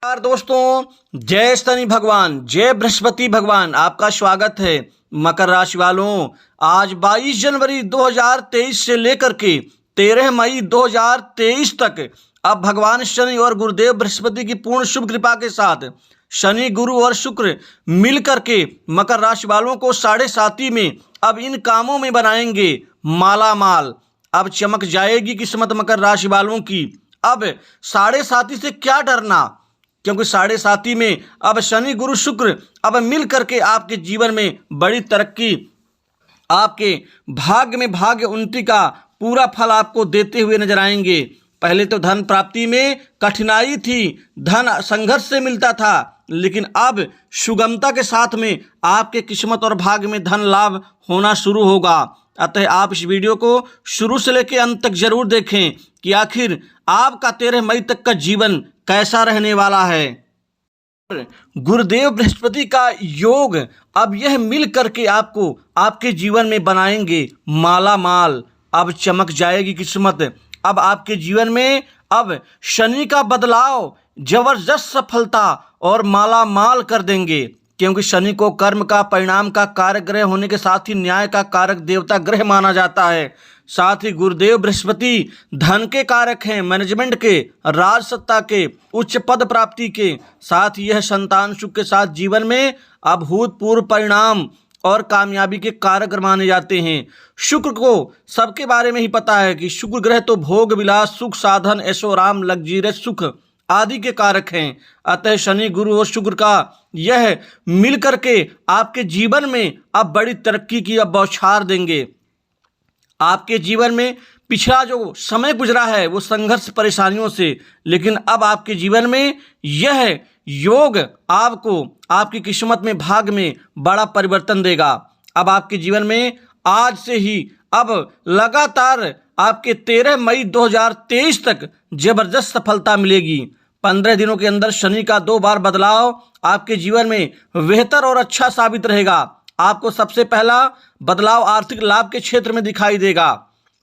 नमस्कार दोस्तों, जय शनि भगवान, जय बृहस्पति भगवान। आपका स्वागत है। मकर राशि वालों, आज 22 जनवरी 2023 से लेकर के 13 मई 2023 तक अब भगवान शनि और गुरुदेव बृहस्पति की पूर्ण शुभ कृपा के साथ शनि, गुरु और शुक्र मिल करके मकर राशि वालों को 7.5 में अब इन कामों में बनाएंगे माला माल। अब चमक जाएगी किस्मत मकर राशि वालों की। अब 7.5 से क्या डरना, क्योंकि 7.5 में अब शनि, गुरु, शुक्र अब मिल करके आपके जीवन में बड़ी तरक्की, आपके भाग्य में भाग्य उन्नति का पूरा फल आपको देते हुए नजर आएंगे। पहले तो धन प्राप्ति में कठिनाई थी, धन संघर्ष से मिलता था, लेकिन अब सुगमता के साथ में आपके किस्मत और भाग्य में धन लाभ होना शुरू होगा। अतः आप इस वीडियो को शुरू से लेकर अंत तक जरूर देखें कि आखिर आपका 13 मई तक का जीवन कैसा रहने वाला है। गुरुदेव बृहस्पति का योग अब यह मिल करके आपको आपके जीवन में बनाएंगे माला माल। अब चमक जाएगी किस्मत। अब आपके जीवन में अब शनि का बदलाव जबरदस्त सफलता और माला माल कर देंगे, क्योंकि शनि को कर्म का, परिणाम का कारक ग्रह होने के साथ ही न्याय का कारक देवता ग्रह माना जाता है। साथ ही गुरुदेव बृहस्पति धन के कारक हैं, मैनेजमेंट के, राज सत्ता के, उच्च पद प्राप्ति के। साथ ही यह संतान सुख के साथ जीवन में अभूतपूर्व परिणाम और कामयाबी के कारक माने जाते हैं। शुक्र को सबके बारे में ही पता है कि शुक्र ग्रह तो भोग विलास, सुख साधन, ऐशोराम, लग्जरियस सुख आदि के कारक हैं। अतः शनि, गुरु और शुक्र का यह मिल करके आपके जीवन में अब बड़ी तरक्की की अब बौछार देंगे। आपके जीवन में पिछला जो समय गुजरा है वो संघर्ष परेशानियों से, लेकिन अब आपके जीवन में यह योग आपको आपकी किस्मत में, भाग्य में बड़ा परिवर्तन देगा। अब आपके जीवन में आज से ही अब लगातार आपके 13 मई 2023 तक जबरदस्त सफलता मिलेगी। 15 दिनों के अंदर शनि का 2 बार बदलाव आपके जीवन में बेहतर और अच्छा साबित रहेगा। आपको सबसे पहला बदलाव आर्थिक लाभ के क्षेत्र में दिखाई देगा।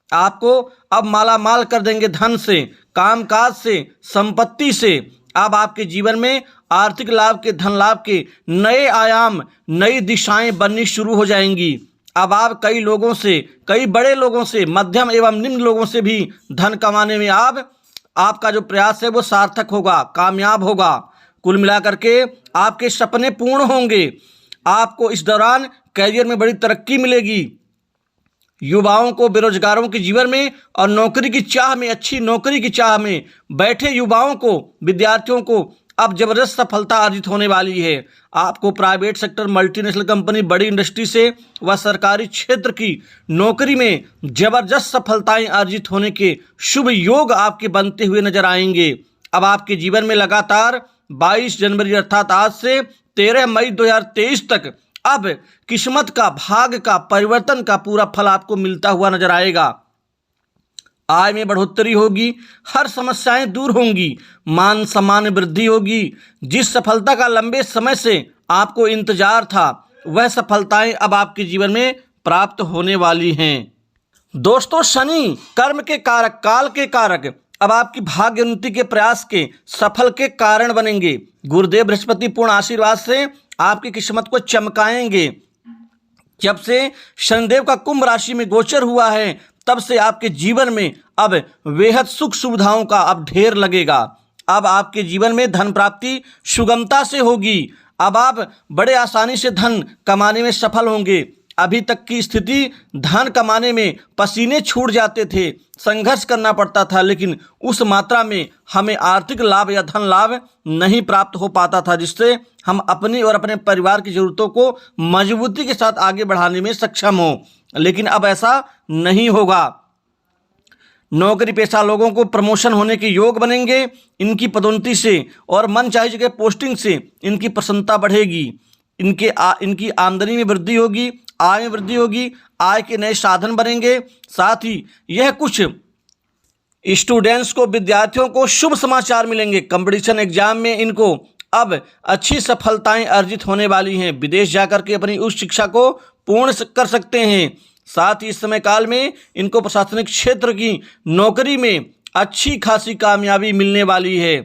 आपको अब माला माल कर देंगे धन से, कामकाज से, संपत्ति से। अब आपके जीवन में आर्थिक लाभ के, धन लाभ के नए आयाम, नई दिशाएं बननी शुरू हो जाएंगी। अब आप कई लोगों से, कई बड़े लोगों से, मध्यम एवं निम्न लोगों से भी धन कमाने में आपका जो प्रयास है वो सार्थक होगा, कामयाब होगा। कुल मिलाकर के आपके सपने पूर्ण होंगे। आपको इस दौरान करियर में बड़ी तरक्की मिलेगी। युवाओं को, बेरोजगारों के जीवन में और नौकरी की चाह में, अच्छी नौकरी की चाह में बैठे युवाओं को, विद्यार्थियों को अब जबरदस्त सफलता अर्जित होने वाली है। आपको प्राइवेट सेक्टर, मल्टीनेशनल कंपनी, बड़ी इंडस्ट्री से व सरकारी क्षेत्र की नौकरी में जबरदस्त सफलताएं अर्जित होने के शुभ योग आपके बनते हुए नजर आएंगे। अब आपके जीवन में लगातार 22 जनवरी अर्थात आज से 13 मई 2023 तक अब किस्मत का, भाग्य का, परिवर्तन का पूरा फल आपको मिलता हुआ नजर आएगा। आय में बढ़ोतरी होगी, हर समस्याएं दूर होंगी, मान सम्मान में वृद्धि होगी। जिस सफलता का लंबे समय से आपको इंतजार था वह सफलताएं अब आपके जीवन में प्राप्त होने वाली हैं। दोस्तों, शनि कर्म के कारक, काल के कारक अब आपकी भाग्य उन्नति के प्रयास के सफल के कारण बनेंगे। गुरुदेव बृहस्पति पूर्ण आशीर्वाद से आपकी किस्मत को चमकाएंगे। जब से शनिदेव का कुंभ राशि में गोचर हुआ है तब से आपके जीवन में अब बेहद सुख सुविधाओं का अब ढेर लगेगा। अब आपके जीवन में धन प्राप्ति सुगमता से होगी। अब आप बड़े आसानी से धन कमाने में सफल होंगे। अभी तक की स्थिति धन कमाने में पसीने छूट जाते थे, संघर्ष करना पड़ता था, लेकिन उस मात्रा में हमें आर्थिक लाभ या धन लाभ नहीं प्राप्त हो पाता था जिससे हम अपनी और अपने परिवार की जरूरतों को मजबूती के साथ आगे बढ़ाने में सक्षम हो। लेकिन अब ऐसा नहीं होगा। नौकरी पेशा लोगों को प्रमोशन होने के योग बनेंगे। इनकी पदोन्नति से और मन चाहे जगह पोस्टिंग से इनकी प्रसन्नता बढ़ेगी। इनकी आमदनी में वृद्धि होगी, आय में वृद्धि होगी, आय के नए साधन बनेंगे। साथ ही यह कुछ स्टूडेंट्स को, विद्यार्थियों को शुभ समाचार मिलेंगे। कंपटीशन एग्जाम में इनको अब अच्छी सफलताएं अर्जित होने वाली हैं। विदेश जाकर के अपनी उच्च शिक्षा को पूर्ण कर सकते हैं। साथ ही इस समय काल में इनको प्रशासनिक क्षेत्र की नौकरी में अच्छी खासी कामयाबी मिलने वाली है।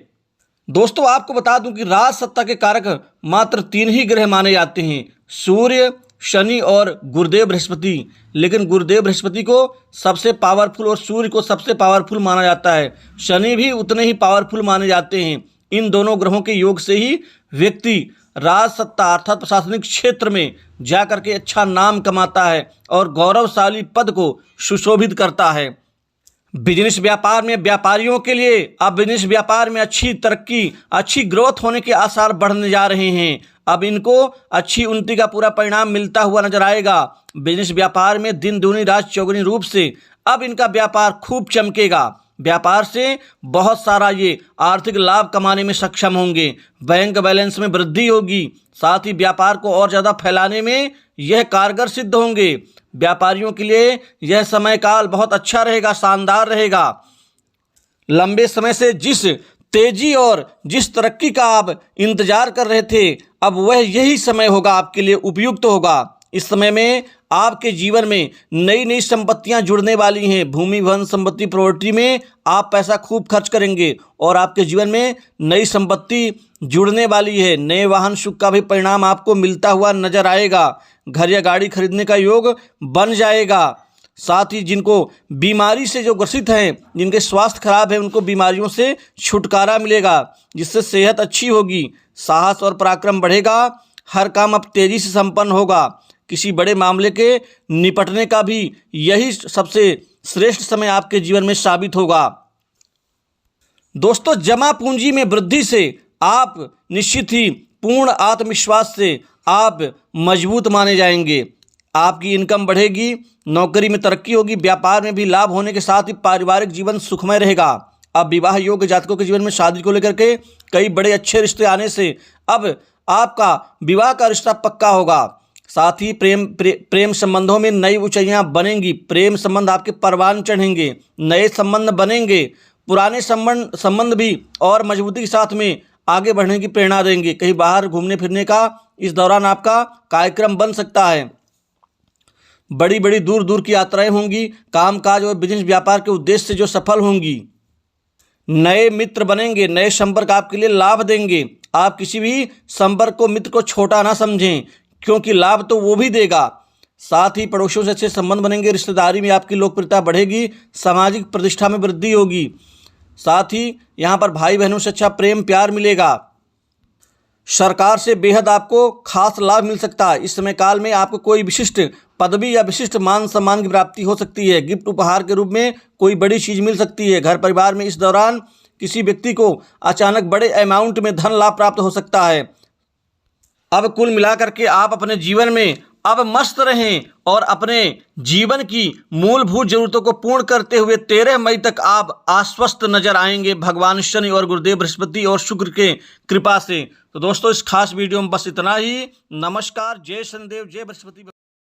दोस्तों आपको बता दूं कि राज सत्ता के कारक मात्र 3 ही ग्रह माने जाते हैं, सूर्य, शनि और गुरुदेव बृहस्पति। लेकिन गुरुदेव बृहस्पति को सबसे पावरफुल और सूर्य को सबसे पावरफुल माना जाता है। शनि भी उतने ही पावरफुल माने जाते हैं। इन दोनों ग्रहों के योग से ही व्यक्ति राज सत्ता अर्थात प्रशासनिक क्षेत्र में जा करके अच्छा नाम कमाता है और गौरवशाली पद को सुशोभित करता है। बिजनेस व्यापार में व्यापारियों के लिए अब बिजनेस व्यापार में अच्छी तरक्की, अच्छी ग्रोथ होने के आसार बढ़ने जा रहे हैं। अब इनको अच्छी उन्नति का पूरा परिणाम मिलता हुआ नजर आएगा। बिजनेस व्यापार में दिन दूनी रात चौगुनी रूप से अब इनका व्यापार खूब चमकेगा। व्यापार से बहुत सारा ये आर्थिक लाभ कमाने में सक्षम होंगे। बैंक बैलेंस में वृद्धि होगी। साथ ही व्यापार को और ज़्यादा फैलाने में यह कारगर सिद्ध होंगे। व्यापारियों के लिए यह समय काल बहुत अच्छा रहेगा, शानदार रहेगा। लंबे समय से जिस तेजी और जिस तरक्की का आप इंतजार कर रहे थे, अब वह यही समय होगा, आपके लिए उपयुक्त होगा। इस समय में आपके जीवन में नई नई संपत्तियां जुड़ने वाली हैं। भूमि, वन, संपत्ति, प्रॉपर्टी में आप पैसा खूब खर्च करेंगे और आपके जीवन में नई संपत्ति जुड़ने वाली है। नए वाहन सुख का भी परिणाम आपको मिलता हुआ नजर आएगा। घर या गाड़ी खरीदने का योग बन जाएगा। साथ ही जिनको बीमारी से जो ग्रसित हैं, जिनके स्वास्थ्य खराब है, उनको बीमारियों से छुटकारा मिलेगा, जिससे सेहत अच्छी होगी। साहस और पराक्रम बढ़ेगा। हर काम अब तेजी से संपन्न होगा। किसी बड़े मामले के निपटने का भी यही सबसे श्रेष्ठ समय आपके जीवन में साबित होगा। दोस्तों जमा पूंजी में वृद्धि से आप निश्चित ही पूर्ण आत्मविश्वास से आप मजबूत माने जाएंगे। आपकी इनकम बढ़ेगी, नौकरी में तरक्की होगी, व्यापार में भी लाभ होने के साथ ही पारिवारिक जीवन सुखमय रहेगा। अब विवाह योग्य जातकों के जीवन में शादी को लेकर के कई बड़े अच्छे रिश्ते आने से अब आपका विवाह का रिश्ता पक्का होगा। साथ ही प्रेम संबंधों में नई ऊंचाइयां बनेंगी। प्रेम संबंध आपके परवान चढ़ेंगे, नए संबंध बनेंगे। पुराने संबंध भी और मजबूती के साथ में आगे बढ़ने की प्रेरणा देंगे। कहीं बाहर घूमने फिरने का इस दौरान आपका कार्यक्रम बन सकता है। बड़ी बड़ी दूर दूर की यात्राएं होंगी। कामकाज और बिजनेस व्यापार के उद्देश्य से जो सफल होंगी। नए मित्र बनेंगे, नए संपर्क आपके लिए लाभ देंगे। आप किसी भी संपर्क को, मित्र को छोटा ना समझें, क्योंकि लाभ तो वो भी देगा। साथ ही पड़ोसियों से अच्छे संबंध बनेंगे। रिश्तेदारी में आपकी लोकप्रियता बढ़ेगी। सामाजिक प्रतिष्ठा में वृद्धि होगी। साथ ही यहाँ पर भाई बहनों से अच्छा प्रेम प्यार मिलेगा। सरकार से बेहद आपको खास लाभ मिल सकता है। इस समय काल में आपको कोई विशिष्ट पदवी या विशिष्ट मान सम्मान की प्राप्ति हो सकती है। गिफ्ट उपहार के रूप में कोई बड़ी चीज मिल सकती है। घर परिवार में इस दौरान किसी व्यक्ति को अचानक बड़े अमाउंट में धन लाभ प्राप्त हो सकता है। अब कुल मिलाकर के आप अपने जीवन में अब मस्त रहें और अपने जीवन की मूलभूत जरूरतों को पूर्ण करते हुए 13 मई तक आप आश्वस्त नजर आएंगे भगवान शनि और गुरुदेव बृहस्पति और शुक्र के कृपा से। तो दोस्तों इस खास वीडियो में बस इतना ही। नमस्कार। जय शनिदेव, जय बृहस्पति।